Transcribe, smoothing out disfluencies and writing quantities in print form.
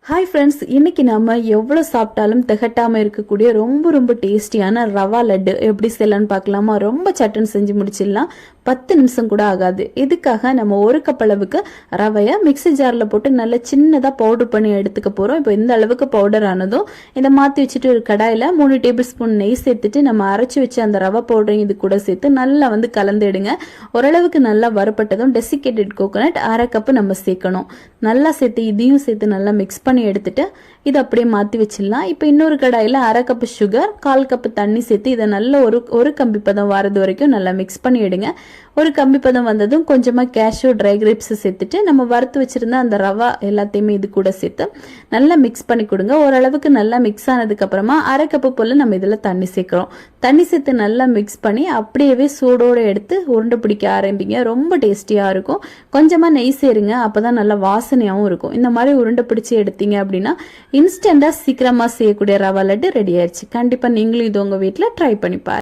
Hi friends, இன்னைக்கு நம்ம எவ்வளோ சாப்பிட்டாலும் திகட்டாமல் இருக்கக்கூடிய ரொம்ப ரொம்ப டேஸ்டியான ரவா லட்டு எப்படி செய்யலான்னு பார்க்கலாமா? ரொம்ப சட்டுன்னு செஞ்சு முடிச்சிடலாம். 10 நிமிஷம் கூட ஆகாது. இதுக்காக நம்ம ஒரு கப் அளவுக்கு ரவையை மிக்ஸி ஜாரில் போட்டு நல்லா சின்னதாக பவுடர் பண்ணி எடுத்துக்க போகிறோம். இப்போ இந்த அளவுக்கு பவுடர் ஆனதும் இதை மாற்றி வச்சுட்டு ஒரு கடாயில் 3 டேபிள் ஸ்பூன் நெய் சேர்த்துட்டு நம்ம அரைச்சி வச்சு அந்த ரவை பவுடரையும் இது கூட சேர்த்து நல்லா கலந்து எடுங்க. ஓரளவுக்கு நல்லா வறுப்பட்டதும் டெசிகேட்டட் கோகோனட் 1/2 கப்பு நம்ம சேர்க்கணும். நல்லா சேர்த்து இதையும் சேர்த்து நல்லா மிக்ஸ் பண்ணி எடுத்துட்டு இதை அப்படியே மாற்றி வச்சிடலாம். இப்போ இன்னொரு கடாயில் 1/2 கப்பு சுகர், 1/4 கப்பு தண்ணி சேர்த்து இதை நல்ல ஒரு கம்பி பதம் வரது வரைக்கும் நல்லா மிக்ஸ் பண்ணி எடுங்க. ஒரு கம்பி பதம் வந்ததும் கொஞ்சமாக கேஷ்யூ, ட்ரை கிரேப்ஸ் சேர்த்துட்டு நம்ம வறுத்து வச்சிருந்த அந்த ரவா எல்லாத்தையுமே இது கூட சேர்த்து நல்லா மிக்ஸ் பண்ணி கொடுங்க. ஓரளவுக்கு நல்லா மிக்ஸ் ஆனதுக்கு அப்புறமா 1/2 கப்பு போல் நம்ம இதில் தண்ணி சேர்க்குறோம். தண்ணி சேர்த்து நல்லா மிக்ஸ் பண்ணி அப்படியே சூடோடு எடுத்து உருண்டை பிடிக்க ஆரம்பிங்க. ரொம்ப டேஸ்டியாக இருக்கும். கொஞ்சமாக நெய் சேருங்க, அப்போ தான் நல்லா வாசனையாகவும் இருக்கும். இந்த மாதிரி உருண்டை பிடிச்சி எடுத்தீங்க அப்படின்னா இன்ஸ்டண்ட்டாக சீக்கிரமாக செய்யக்கூடிய ரவா லட்டு ரெடி ஆயிடுச்சு. கண்டிப்பாக நீங்களும் இது உங்கள் வீட்டில் ட்ரை பண்ணி பாருங்க.